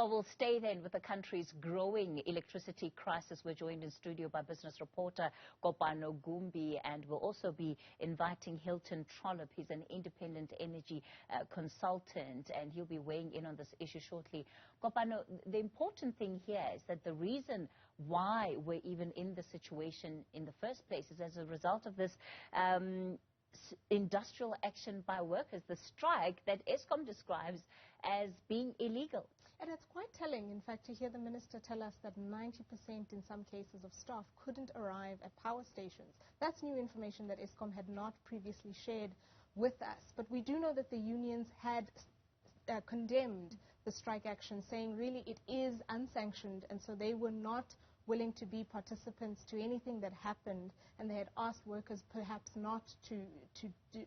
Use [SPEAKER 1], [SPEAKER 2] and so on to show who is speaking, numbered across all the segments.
[SPEAKER 1] But we'll stay then with the country's growing electricity crisis. We're joined in studio by business reporter Kopano Gumbi, and we'll also be inviting Hilton Trollop. He's an independent energy consultant, and he'll be weighing in on this issue shortly. Kopano, the important thing here is that the reason why we're even in the situation in the first place is as a result of this industrial action by workers, the strike that Eskom describes as being illegal.
[SPEAKER 2] And it's quite telling, in fact, to hear the minister tell us that 90% in some cases of staff couldn't arrive at power stations. That's new information that Eskom had not previously shared with us. But we do know that the unions had condemned the strike action, saying really it is unsanctioned, and so they were not willing to be participants to anything that happened, and they had asked workers perhaps not to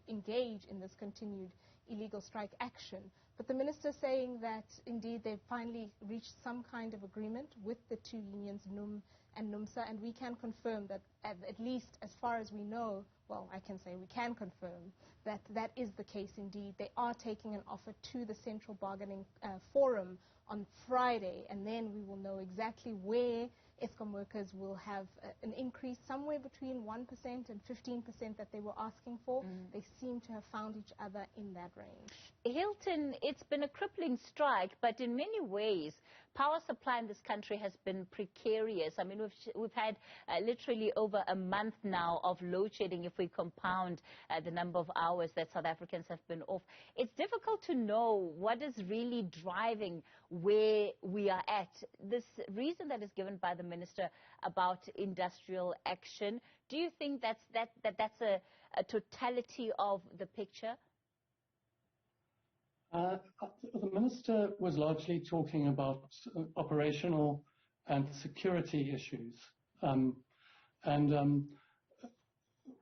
[SPEAKER 2] engage in this continued illegal strike action. But the minister saying that indeed they've finally reached some kind of agreement with the two unions, NUM and NUMSA, and we can confirm that at least as far as we know, well, I can say we can confirm that that is the case indeed. They are taking an offer to the Central Bargaining Forum on Friday, and then we will know exactly where Eskom workers will have an increase somewhere between 1% and 15% that they were asking for. They seem to have found each other in that range.
[SPEAKER 1] Hilton, it's been a crippling strike, but in many ways, power supply in this country has been precarious. I mean, we've had literally over a month now of load shedding if we compound the number of hours that South Africans have been off. It's difficult to know what is really driving where we are at. This reason that is given by the minister about industrial action, do you think that's a totality of the picture?
[SPEAKER 3] The minister was largely talking about operational and security issues,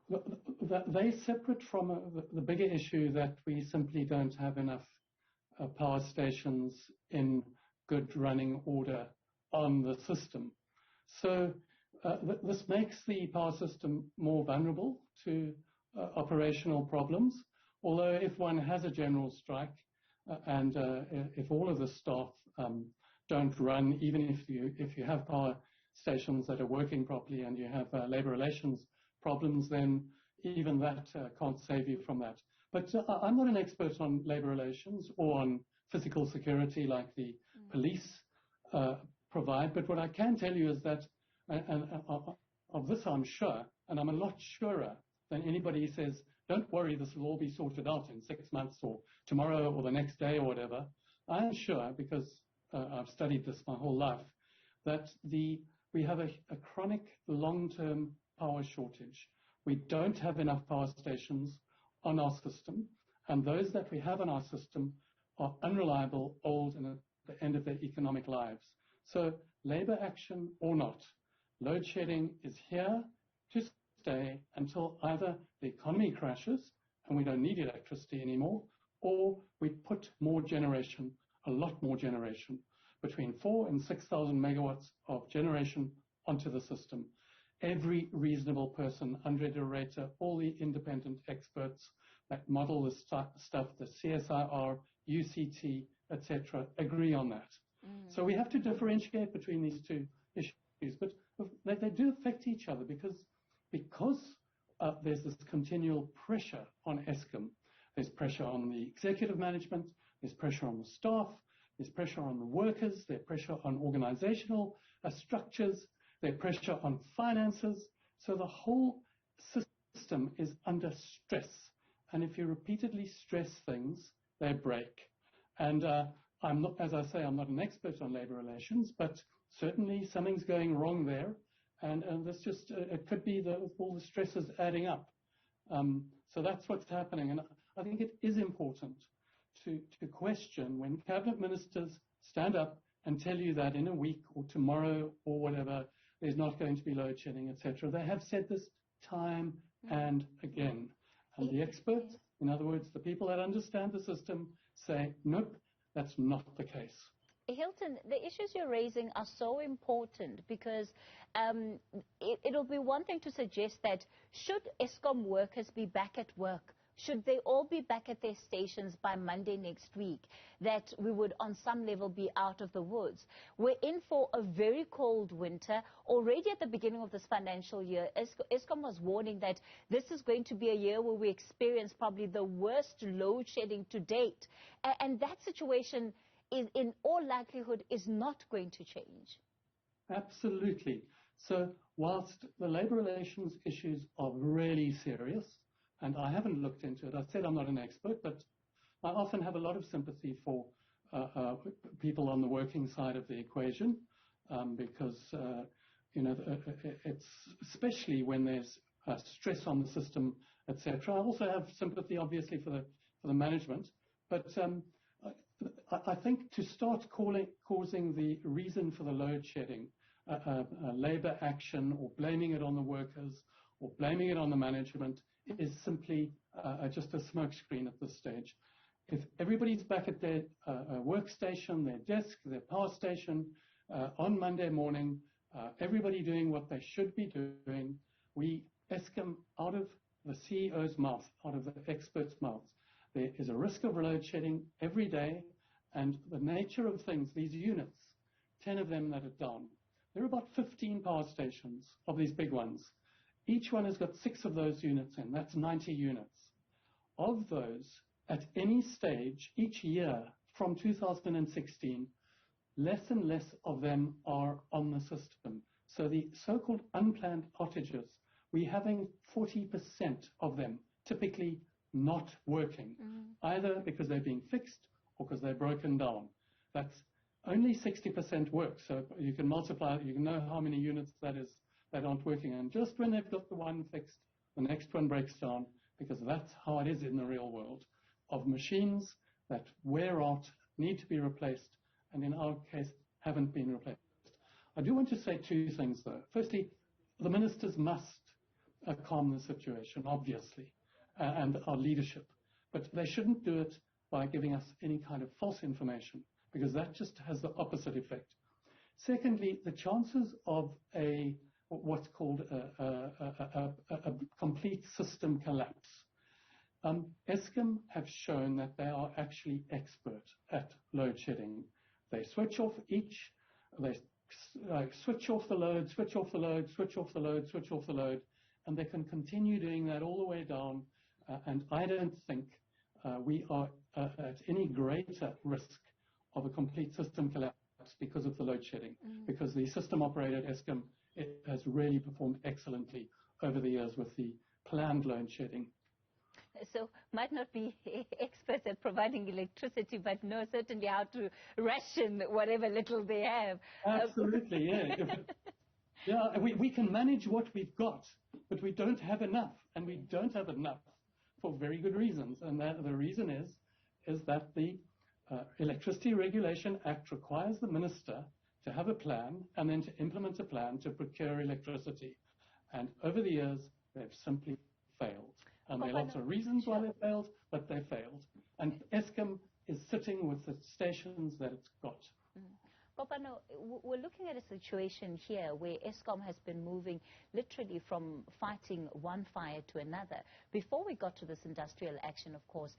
[SPEAKER 3] they're separate from the bigger issue that we simply don't have enough power stations in good running order on the system. So this makes the power system more vulnerable to operational problems, although if one has a general strike and if all of the staff don't run, even if you have power stations that are working properly and you have labor relations problems, then even that can't save you from that. But I'm not an expert on labor relations or on physical security like the police provide, but what I can tell you is that, and of this I'm sure, and I'm a lot surer than anybody who says, don't worry, this will all be sorted out in 6 months or tomorrow or the next day or whatever. I am sure, because I've studied this my whole life, that we have a chronic long-term power shortage. We don't have enough power stations on our system, and those that we have on our system are unreliable, old, and at the end of their economic lives. So labor action or not, load shedding is here to stay until either the economy crashes and we don't need electricity anymore, or we put more generation, a lot more generation, between 4,000 and 6,000 megawatts of generation onto the system. Every reasonable person, Andre Rater, all the independent experts that model this stuff, the CSIR, UCT, etc., agree on that. So we have to differentiate between these two issues, but they do affect each other because there's this continual pressure on Eskom. There's pressure on the executive management, there's pressure on the staff, there's pressure on the workers, there's pressure on organizational structures, there's pressure on finances. So the whole system is under stress. And if you repeatedly stress things, they break. And I'm not, as I say, I'm not an expert on labor relations, but certainly something's going wrong there. And this just, it could be all the stresses adding up. So that's what's happening. And I think it is important to question when cabinet ministers stand up and tell you that in a week or tomorrow or whatever, there's not going to be load shedding, etc. They have said this time and again. And the experts, in other words, the people that understand the system, say, nope, that's not the case.
[SPEAKER 1] Hilton, the issues you're raising are so important because it'll be one thing to suggest that should Eskom workers be back at work, should they all be back at their stations by Monday next week, that we would on some level be out of the woods. We're in for a very cold winter. Already at the beginning of this financial year, Eskom was warning that this is going to be a year where we experience probably the worst load shedding to date. And that situation, in all likelihood, is not going to change. Absolutely.
[SPEAKER 3] So whilst the labour relations issues are really serious, and I haven't looked into it, I said I'm not an expert, but I often have a lot of sympathy for people on the working side of the equation, because it's especially when there's stress on the system, etc. I also have sympathy, obviously, for the management, but I think to start causing the reason for the load shedding labour action, or blaming it on the workers, or blaming it on the management, is simply just a smokescreen at this stage. If everybody's back at their workstation, their desk, their power station on Monday morning, everybody doing what they should be doing, Eskom, out of the CEO's mouth, out of the experts' mouths, there is a risk of load shedding every day, and the nature of things, these units, 10 of them that are down. There are about 15 power stations of these big ones. Each one has got 6 of those units in. That's 90 units. Of those, at any stage, each year from 2016, less and less of them are on the system. So the so-called unplanned outages, we're having 40% of them typically not working, either because they're being fixed or because they're broken down. That's only 60% work, so you can multiply it, you can know how many units that aren't working. And just when they've got the one fixed, the next one breaks down, because that's how it is in the real world, of machines that wear out, need to be replaced, and in our case, haven't been replaced. I do want to say 2 things, though. Firstly, the ministers must calm the situation, obviously, and our leadership. But they shouldn't do it by giving us any kind of false information, because that just has the opposite effect. Secondly, the chances of what's called a complete system collapse. Eskom have shown that they are actually expert at load shedding. They switch off they switch off the load, switch off the load, switch off the load, switch off the load, and they can continue doing that all the way down. And I don't think we are at any greater risk of a complete system collapse because of the load shedding, because the system operator at Eskom has really performed excellently over the years with the planned load shedding. So might not be experts at providing electricity, but know certainly how to ration whatever little they have. Absolutely, yeah. Yeah, we can manage what we've got, but we don't have enough, and we don't have enough for very good reasons. And the reason is that the Electricity Regulation Act requires the minister to have a plan and then to implement a plan to procure electricity. And over the years, they've simply failed. And there are lots of reasons why they failed, but they failed. And Eskom is sitting with the stations that it's got. Popano, we're looking at a situation here where Eskom has been moving literally from fighting one fire to another. Before we got to this industrial action, of course,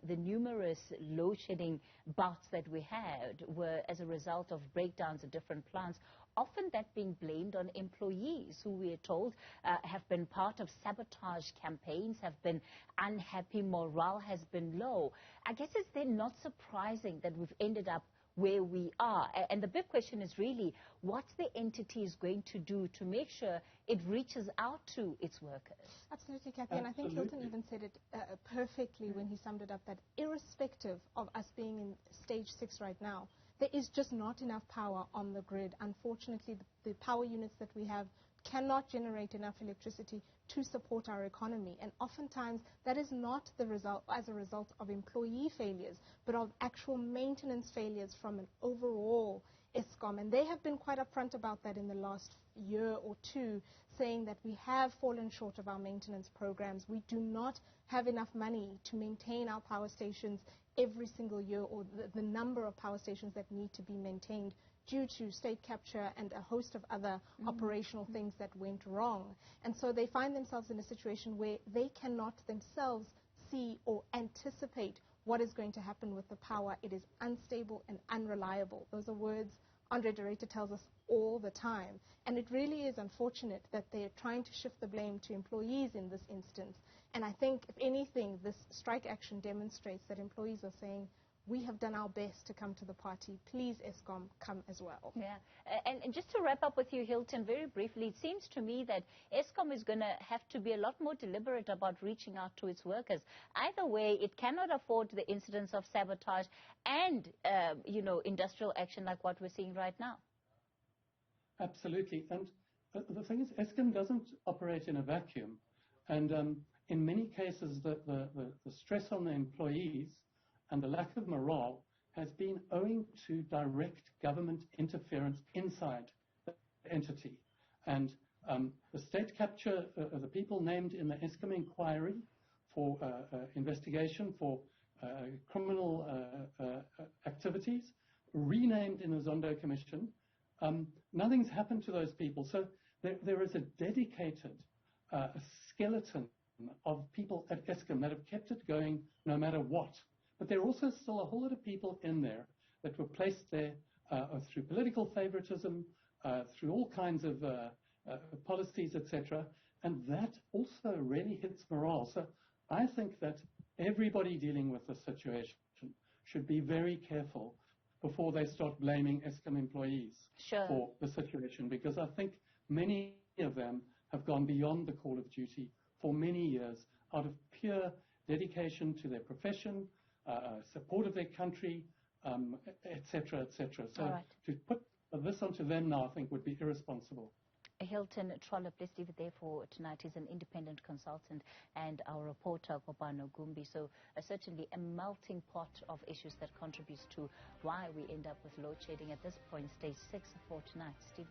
[SPEAKER 3] the numerous load shedding bouts that we had were as a result of breakdowns at different plants, often that being blamed on employees who we are told have been part of sabotage campaigns, have been unhappy, morale has been low. I guess it's then not surprising that we've ended up where we are. And the big question is really, what's the entity is going to do to make sure it reaches out to its workers?
[SPEAKER 2] Absolutely, Kathy. And I think Hilton even said it perfectly when he summed it up, that irrespective of us being in stage 6 right now, there is just not enough power on the grid. Unfortunately, the power units that we have cannot generate enough electricity to support our economy. And oftentimes, that is not the result as a result of employee failures, but of actual maintenance failures from an overall Eskom. And they have been quite upfront about that in the last year or 2, saying that we have fallen short of our maintenance programs. We do not have enough money to maintain our power stations every single year, or the number of power stations that need to be maintained due to state capture and a host of other operational things that went wrong. And so they find themselves in a situation where they cannot themselves see or anticipate what is going to happen with the power. It is unstable and unreliable. Those are words Andre de Ruyter tells us all the time. And it really is unfortunate that they're trying to shift the blame to employees in this instance. And I think, if anything, this strike action demonstrates that employees are saying, we have done our best to come to the party. Please, Eskom, come as well.
[SPEAKER 1] Yeah. And just to wrap up with you, Hilton, very briefly, it seems to me that Eskom is going to have to be a lot more deliberate about reaching out to its workers. Either way, it cannot afford the incidents of sabotage and, industrial action like what we're seeing right now.
[SPEAKER 3] Absolutely. And the thing is, Eskom doesn't operate in a vacuum. And in many cases, the stress on the employees and the lack of morale has been owing to direct government interference inside the entity. And the state capture, the people named in the Eskom inquiry for investigation for criminal activities, renamed in the Zondo Commission, nothing's happened to those people. So there is a dedicated skeleton of people at Eskom that have kept it going no matter what. But there are also still a whole lot of people in there that were placed there through political favoritism, through all kinds of policies, etc. And that also really hits morale. So I think that everybody dealing with this situation should be very careful before they start blaming Eskom employees for the situation, because I think many of them have gone beyond the call of duty for many years out of pure dedication to their profession, support of their country, etc., etc. So to put this onto them now, I think, would be irresponsible.
[SPEAKER 1] Hilton Trollop, let's leave it there for tonight. He's an independent consultant and our reporter, Kopano Gumbi. So certainly a melting pot of issues that contributes to why we end up with load shedding. At this point, stage 6 for tonight. Steve.